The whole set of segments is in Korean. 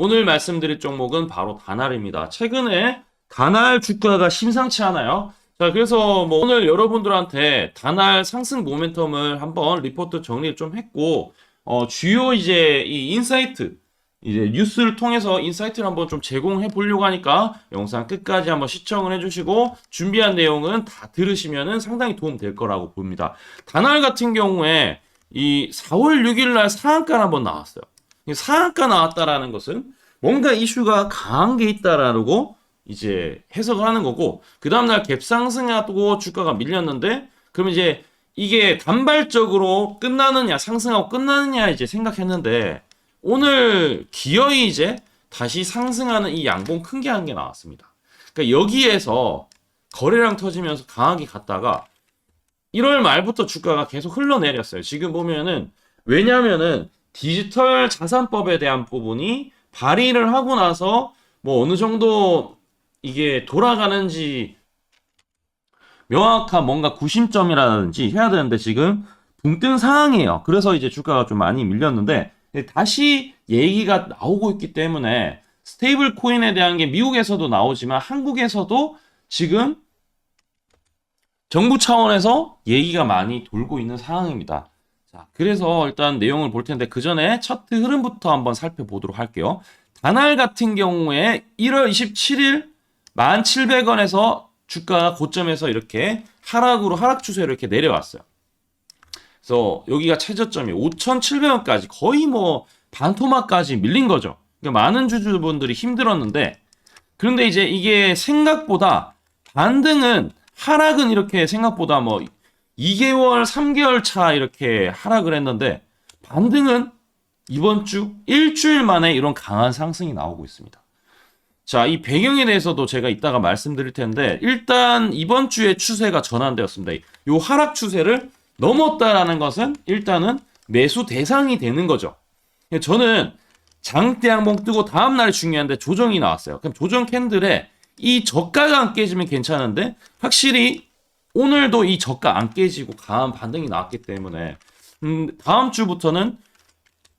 오늘 말씀드릴 종목은 바로 다날입니다. 최근에 다날 주가가 심상치 않아요. 자, 그래서 뭐 오늘 여러분들한테 다날 상승 모멘텀을 한번 리포트 정리를 좀 했고, 주요 이제 이 인사이트, 이제 뉴스를 통해서 인사이트를 한번 좀 제공해 보려고 하니까 영상 끝까지 한번 시청을 해주시고 준비한 내용은 다 들으시면은 상당히 도움 될 거라고 봅니다. 다날 같은 경우에 이 4월 6일 날 상한가 한번 나왔어요. 상한가 나왔다라는 것은 뭔가 이슈가 강한 게 있다라고 이제 해석을 하는 거고, 그 다음날 갭 상승하고 주가가 밀렸는데, 그러면 이제 이게 단발적으로 끝나느냐 상승하고 끝나느냐 이제 생각했는데, 오늘 기어이 이제 다시 상승하는 이 양봉 큰 게 한 개 나왔습니다. 그러니까 여기에서 거래량 터지면서 강하게 갔다가 1월 말부터 주가가 계속 흘러내렸어요. 지금 보면은, 왜냐면은 디지털 자산법에 대한 부분이 발의를 하고 나서 뭐 어느 정도 이게 돌아가는지 명확한 뭔가 구심점이라든지 해야 되는데 지금 붕 뜬 상황이에요. 그래서 이제 주가가 좀 많이 밀렸는데 다시 얘기가 나오고 있기 때문에 스테이블 코인에 대한 게 미국에서도 나오지만 한국에서도 지금 정부 차원에서 얘기가 많이 돌고 있는 상황입니다. 자, 그래서 일단 내용을 볼 텐데 그 전에 차트 흐름부터 한번 살펴보도록 할게요. 다날 같은 경우에 1월 27일 1,700원에서 주가가 고점에서 이렇게 하락 추세로 이렇게 내려왔어요. 그래서 여기가 최저점이 5,700원까지 거의 뭐 반토막까지 밀린 거죠. 그러니까 많은 주주분들이 힘들었는데, 그런데 이제 이게 생각보다 반등은 하락은 이렇게 생각보다 뭐 2개월, 3개월 차 이렇게 하락을 했는데, 반등은 이번 주 일주일 만에 이런 강한 상승이 나오고 있습니다. 자, 이 배경에 대해서도 제가 이따가 말씀드릴 텐데, 일단 이번 주의 추세가 전환되었습니다. 이 하락 추세를 넘었다라는 것은 일단은 매수 대상이 되는 거죠. 저는 장대 양봉 뜨고 다음날이 중요한데 조정이 나왔어요. 그럼 조정 캔들에 이 저가가 안 깨지면 괜찮은데, 확실히 오늘도 이 저가 안 깨지고 강한 반등이 나왔기 때문에 다음 주부터는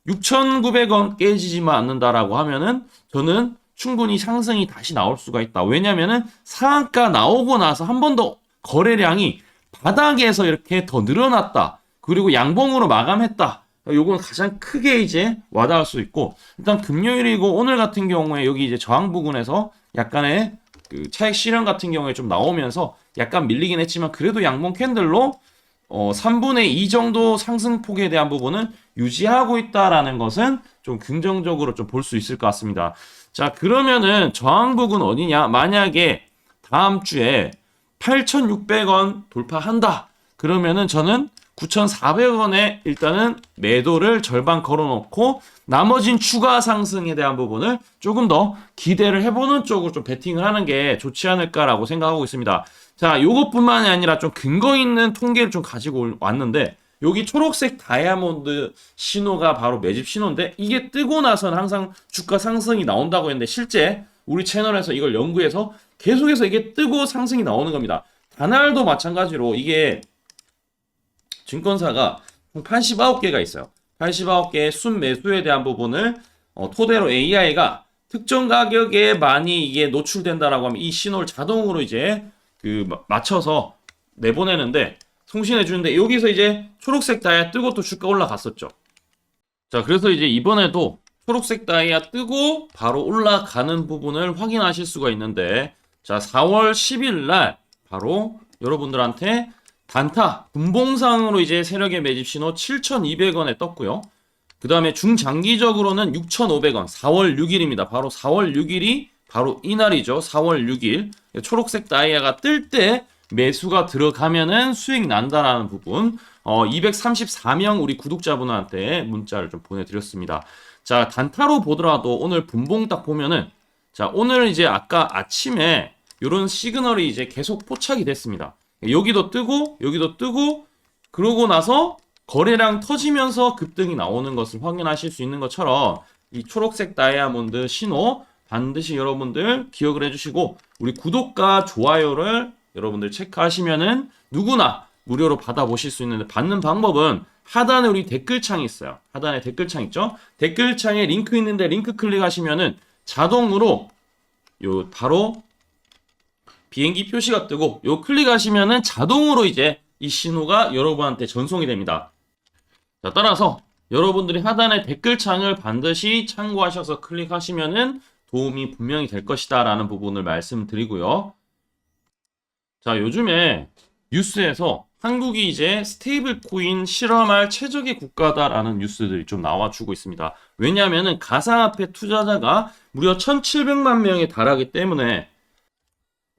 6,900원 깨지지만 않는다라고 하면은 저는 충분히 상승이 다시 나올 수가 있다. 왜냐면은 상한가 나오고 나서 한 번 더 거래량이 바닥에서 이렇게 더 늘어났다. 그리고 양봉으로 마감했다. 요건 가장 크게 이제 와닿을 수 있고, 일단 금요일이고 오늘 같은 경우에 여기 이제 저항 부근에서 약간의 그 차익 실현 같은 경우에 좀 나오면서 약간 밀리긴 했지만 그래도 양봉 캔들로 3분의 2 정도 상승폭에 대한 부분은 유지하고 있다라는 것은 좀 긍정적으로 좀 볼 수 있을 것 같습니다. 자, 그러면은 저항 부근 어디냐? 만약에 다음 주에 8,600원 돌파한다. 그러면은 저는 9,400원에 일단은 매도를 절반 걸어놓고 나머진 추가 상승에 대한 부분을 조금 더 기대를 해보는 쪽으로 좀 베팅을 하는 게 좋지 않을까라고 생각하고 있습니다. 자, 요것뿐만이 아니라 좀 근거 있는 통계를 좀 가지고 왔는데, 여기 초록색 다이아몬드 신호가 바로 매집 신호인데, 이게 뜨고 나서는 항상 주가 상승이 나온다고 했는데 실제 우리 채널에서 이걸 연구해서 계속해서 이게 뜨고 상승이 나오는 겁니다. 다날도 마찬가지로 이게 증권사가 89개가 있어요. 89개의 순매수에 대한 부분을 토대로 AI가 특정 가격에 많이 이게 노출된다라고 하면 이 신호를 자동으로 이제 그 맞춰서 내보내는데 송신해 주는데, 여기서 이제 초록색 다이아 뜨고 또 주가 올라갔었죠. 자, 그래서 이제 이번에도 초록색 다이아 뜨고 바로 올라가는 부분을 확인하실 수가 있는데, 자, 4월 10일 날 바로 여러분들한테 단타 분봉상으로 이제 세력의 매집 신호 7,200원에 떴고요. 그 다음에 중장기적으로는 6,500원, 4월 6일입니다. 바로 4월 6일이 바로 이날이죠. 4월 6일 초록색 다이아가 뜰 때 매수가 들어가면은 수익 난다라는 부분, 234명 우리 구독자분한테 문자를 좀 보내드렸습니다. 자, 단타로 보더라도 오늘 분봉 딱 보면은, 자, 오늘 이제 아까 아침에 이런 시그널이 이제 계속 포착이 됐습니다. 여기도 뜨고 여기도 뜨고, 그러고 나서 거래량 터지면서 급등이 나오는 것을 확인하실 수 있는 것처럼 이 초록색 다이아몬드 신호 반드시 여러분들 기억을 해주시고, 우리 구독과 좋아요를 여러분들 체크하시면은 누구나 무료로 받아보실 수 있는데 받는 방법은 하단에 우리 댓글창이 있어요. 하단에 댓글창 있죠? 댓글창에 링크 있는데 링크 클릭하시면은 자동으로 요 바로 비행기 표시가 뜨고 요 클릭하시면은 자동으로 이제 이 신호가 여러분한테 전송이 됩니다. 자, 따라서 여러분들이 하단의 댓글창을 반드시 참고하셔서 클릭하시면은 도움이 분명히 될 것이다 라는 부분을 말씀드리고요. 자, 요즘에 뉴스에서 한국이 이제 스테이블 코인 실험할 최적의 국가다라는 뉴스들이 좀 나와주고 있습니다. 왜냐하면 가상화폐 투자자가 무려 1,700만 명에 달하기 때문에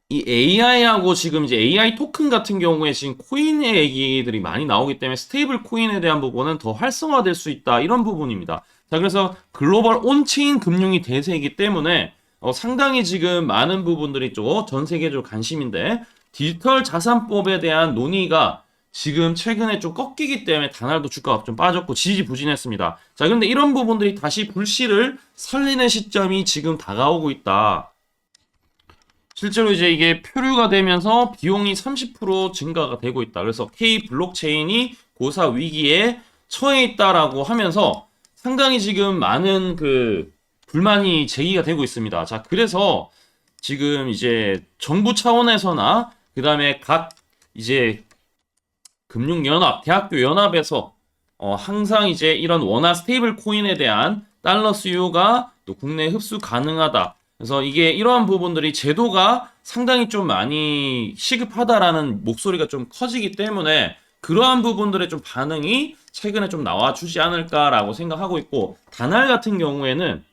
이 AI하고 지금 이제 AI 토큰 같은 경우에 지금 코인의 얘기들이 많이 나오기 때문에 스테이블 코인에 대한 부분은 더 활성화될 수 있다 이런 부분입니다. 자, 그래서 글로벌 온체인 금융이 대세이기 때문에 상당히 지금 많은 부분들이 좀 전 세계적으로 관심인데 디지털 자산법에 대한 논의가 지금 최근에 좀 꺾이기 때문에 다날도 주가가 좀 빠졌고 지지부진했습니다. 자, 그런데 이런 부분들이 다시 불씨를 살리는 시점이 지금 다가오고 있다. 실제로 이제 이게 표류가 되면서 비용이 30% 증가가 되고 있다. 그래서 K 블록체인이 고사 위기에 처해 있다라고 하면서 상당히 지금 많은 그 불만이 제기가 되고 있습니다. 자, 그래서 지금 이제 정부 차원에서나 그다음에 각 이제 금융연합, 대학교 연합에서 항상 이제 이런 원화 스테이블 코인에 대한 달러 수요가 또 국내 흡수 가능하다. 그래서 이게 이러한 부분들이 제도가 상당히 좀 많이 시급하다라는 목소리가 좀 커지기 때문에 그러한 부분들의 좀 반응이 최근에 좀 나와주지 않을까라고 생각하고 있고 다날 같은 경우에는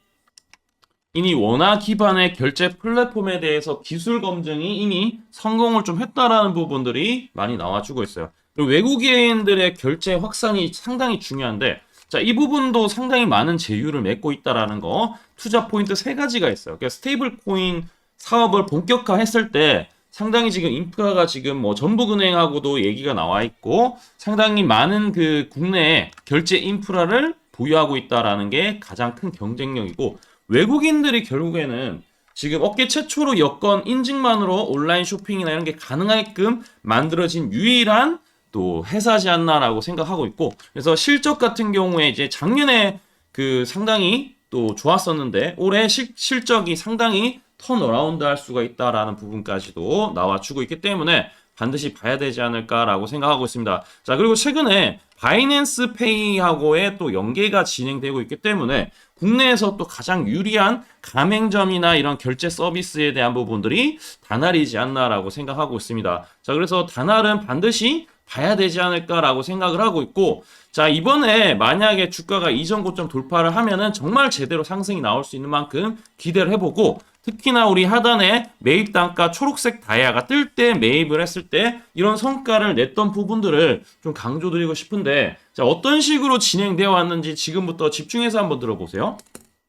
이미 원화 기반의 결제 플랫폼에 대해서 기술 검증이 이미 성공을 좀 했다라는 부분들이 많이 나와주고 있어요. 그리고 외국인들의 결제 확산이 상당히 중요한데 자, 이 부분도 상당히 많은 제휴를 맺고 있다라는 거 투자 포인트 세 가지가 있어요. 그러니까 스테이블 코인 사업을 본격화했을 때 상당히 지금 인프라가 지금 뭐 전북은행하고도 얘기가 나와 있고 상당히 많은 그 국내 결제 인프라를 보유하고 있다라는 게 가장 큰 경쟁력이고 외국인들이 결국에는 지금 업계 최초로 여권 인증만으로 온라인 쇼핑이나 이런 게 가능하게끔 만들어진 유일한 또 회사지 않나라고 생각하고 있고 그래서 실적 같은 경우에 이제 작년에 그 상당히 또 좋았었는데 올해 실적이 상당히 턴어라운드 할 수가 있다라는 부분까지도 나와주고 있기 때문에 반드시 봐야 되지 않을까라고 생각하고 있습니다. 자, 그리고 최근에 바이낸스 페이하고의 또 연계가 진행되고 있기 때문에 국내에서 또 가장 유리한 가맹점이나 이런 결제 서비스에 대한 부분들이 다날이지 않나라고 생각하고 있습니다. 자, 그래서 다날은 반드시 봐야 되지 않을까라고 생각을 하고 있고 자, 이번에 만약에 주가가 이전 고점 돌파를 하면은 정말 제대로 상승이 나올 수 있는 만큼 기대를 해보고 특히나 우리 하단에 매입 단가 초록색 다이아가 뜰 때 매입을 했을 때 이런 성과를 냈던 부분들을 좀 강조드리고 싶은데 자, 어떤 식으로 진행되어 왔는지 지금부터 집중해서 한번 들어보세요.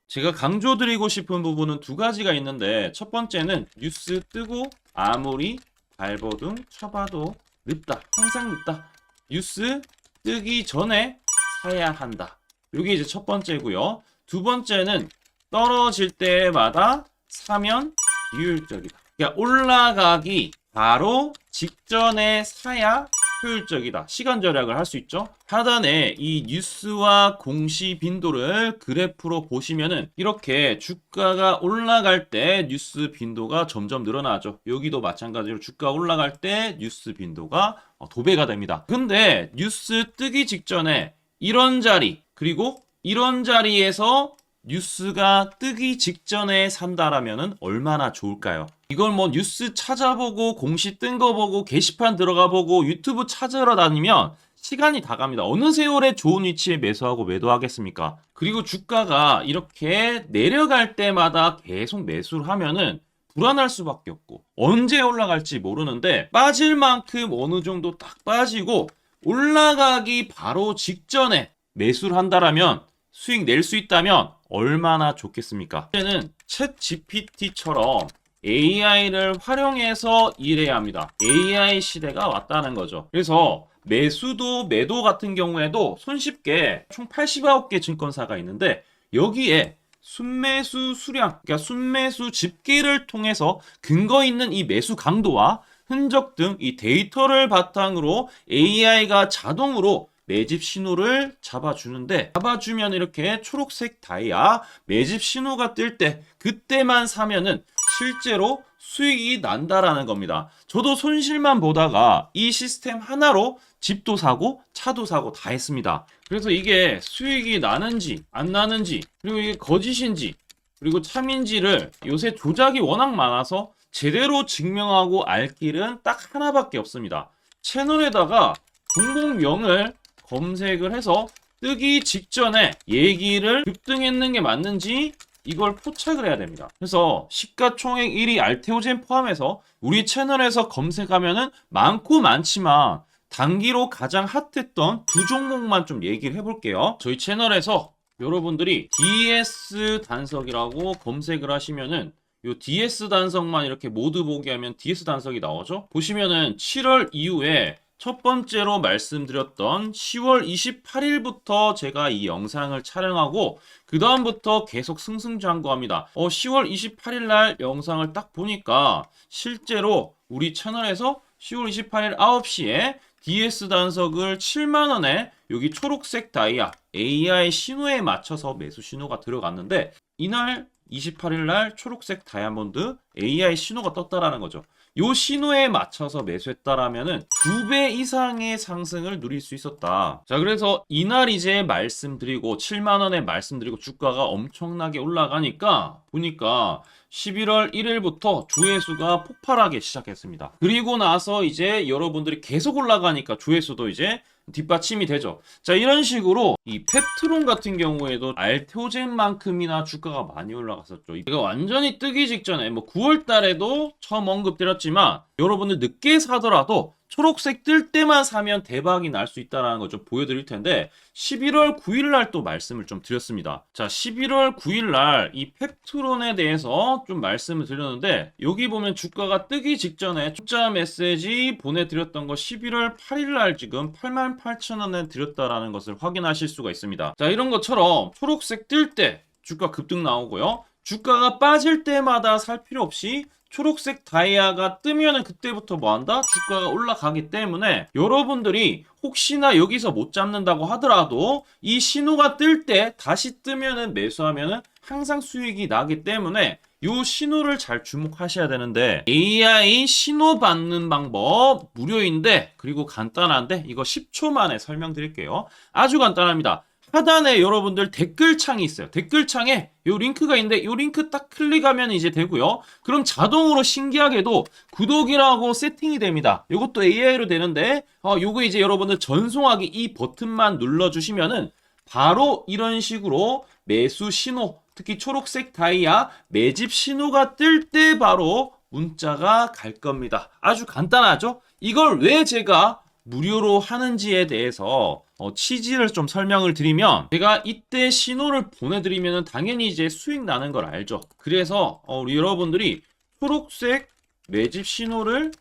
제가 강조드리고 싶은 부분은 두 가지가 있는데 첫 번째는 뉴스 뜨고 아무리 발버둥 쳐봐도 늦다. 항상 늦다. 뉴스 뜨기 전에 사야 한다. 이게 이제 첫 번째고요. 두 번째는 떨어질 때마다 사면 비효율적이다. 그러니까 올라가기 바로 직전에 사야 효율적이다. 시간 절약을 할 수 있죠. 하단에 이 뉴스와 공시 빈도를 그래프로 보시면은 이렇게 주가가 올라갈 때 뉴스 빈도가 점점 늘어나죠. 여기도 마찬가지로 주가 올라갈 때 뉴스 빈도가 도배가 됩니다. 근데 뉴스 뜨기 직전에 이런 자리 그리고 이런 자리에서 뉴스가 뜨기 직전에 산다라면은 얼마나 좋을까요? 이걸 뭐 뉴스 찾아보고 공시 뜬 거 보고 게시판 들어가 보고 유튜브 찾으러 다니면 시간이 다 갑니다. 어느 세월에 좋은 위치에 매수하고 매도하겠습니까? 그리고 주가가 이렇게 내려갈 때마다 계속 매수를 하면은 불안할 수밖에 없고 언제 올라갈지 모르는데 빠질 만큼 어느 정도 딱 빠지고 올라가기 바로 직전에 매수를 한다라면 수익 낼 수 있다면 얼마나 좋겠습니까? 이제는 챗 GPT처럼 AI를 활용해서 일해야 합니다. AI 시대가 왔다는 거죠. 그래서 매수도 매도 같은 경우에도 손쉽게 총 89개 증권사가 있는데 여기에 순매수 수량, 그러니까 순매수 집계를 통해서 근거 있는 이 매수 강도와 흔적 등 이 데이터를 바탕으로 AI가 자동으로 매집 신호를 잡아주면 이렇게 초록색 다이아 매집 신호가 뜰 때 그때만 사면은 실제로 수익이 난다라는 겁니다. 저도 손실만 보다가 이 시스템 하나로 집도 사고 차도 사고 다 했습니다. 그래서 이게 수익이 나는지 안 나는지, 그리고 이게 거짓인지 그리고 참인지를 요새 조작이 워낙 많아서 제대로 증명하고 알 길은 딱 하나밖에 없습니다. 채널에다가 공공명을 검색을 해서 뜨기 직전에 얘기를 급등했는 게 맞는지 이걸 포착을 해야 됩니다. 그래서 시가총액 1위 알테오젠 포함해서 우리 채널에서 검색하면은 많고 많지만 단기로 가장 핫했던 두 종목만 좀 얘기를 해볼게요. 저희 채널에서 여러분들이 DS 단석이라고 검색을 하시면은 요 DS 단석만 이렇게 모두 보기 하면 DS 단석이 나오죠. 보시면은 7월 이후에 첫 번째로 말씀드렸던 10월 28일부터 제가 이 영상을 촬영하고 그 다음부터 계속 승승장구합니다. 10월 28일 날 영상을 딱 보니까 실제로 우리 채널에서 10월 28일 9시에 DS 단석을 7만원에 여기 초록색 다이아 AI 신호에 맞춰서 매수 신호가 들어갔는데 이날 28일 날 초록색 다이아몬드 AI 신호가 떴다라는 거죠. 요 신호에 맞춰서 매수했다라면은 2배 이상의 상승을 누릴 수 있었다. 자, 그래서 이날 이제 말씀드리고 7만원에 말씀드리고 주가가 엄청나게 올라가니까 보니까 11월 1일부터 조회수가 폭발하기 시작했습니다. 그리고 나서 이제 여러분들이 계속 올라가니까 조회수도 이제 뒷받침이 되죠. 자, 이런 식으로 이 펩트론 같은 경우에도 알테오젠만큼이나 주가가 많이 올라갔었죠. 이거 완전히 뜨기 직전에 9월 달에도 처음 언급드렸지만 여러분들 늦게 사더라도 초록색 뜰 때만 사면 대박이 날 수 있다는 걸 좀 보여드릴 텐데 11월 9일 날 또 말씀을 좀 드렸습니다. 자, 11월 9일 날 이 펩트론에 대해서 좀 말씀을 드렸는데 여기 보면 주가가 뜨기 직전에 투자 메시지 보내드렸던 거 11월 8일 날 지금 88,000원에 드렸다라는 것을 확인하실 수가 있습니다. 자, 이런 것처럼 초록색 뜰 때 주가 급등 나오고요. 주가가 빠질 때마다 살 필요 없이 초록색 다이아가 뜨면은 그때부터 뭐한다? 주가가 올라가기 때문에 여러분들이 혹시나 여기서 못 잡는다고 하더라도 이 신호가 뜰 때 다시 뜨면은 매수하면은 항상 수익이 나기 때문에 요 신호를 잘 주목하셔야 되는데 AI 신호 받는 방법 무료인데 그리고 간단한데 이거 10초 만에 설명드릴게요. 아주 간단합니다. 하단에 여러분들 댓글창이 있어요. 댓글창에 요 링크가 있는데 요 링크 딱 클릭하면 이제 되고요. 그럼 자동으로 신기하게도 구독이라고 세팅이 됩니다. 요것도 AI로 되는데 요거 이제 여러분들 전송하기 이 버튼만 눌러주시면은 바로 이런 식으로 매수 신호, 특히 초록색 다이아 매집 신호가 뜰 때 바로 문자가 갈 겁니다. 아주 간단하죠? 이걸 왜 제가 무료로 하는지에 대해서 취지를 좀 설명을 드리면 제가 이때 신호를 보내드리면 당연히 이제 수익 나는 걸 알죠. 그래서 우리 여러분들이 초록색 매집 신호를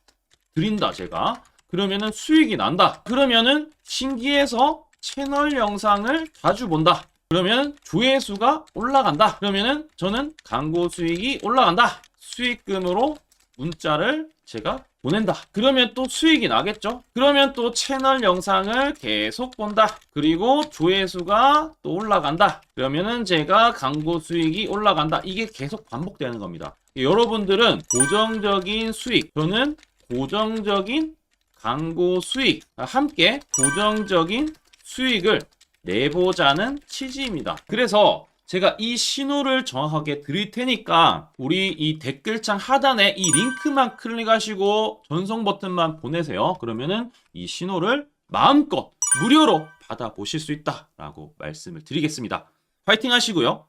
드린다 제가. 그러면은 수익이 난다. 그러면은 신기해서 채널 영상을 자주 본다. 그러면 조회수가 올라간다. 그러면은 저는 광고 수익이 올라간다. 수익금으로 문자를 제가 보낸다. 그러면 또 수익이 나겠죠? 그러면 또 채널 영상을 계속 본다. 그리고 조회수가 또 올라간다. 그러면은 제가 광고 수익이 올라간다. 이게 계속 반복되는 겁니다. 여러분들은 고정적인 수익, 저는 고정적인 광고 수익, 함께 고정적인 수익을 내보자는 취지입니다. 그래서 제가 이 신호를 정확하게 드릴 테니까 우리 이 댓글창 하단에 이 링크만 클릭하시고 전송 버튼만 보내세요. 그러면은 이 신호를 마음껏 무료로 받아보실 수 있다라고 말씀을 드리겠습니다. 파이팅 하시고요.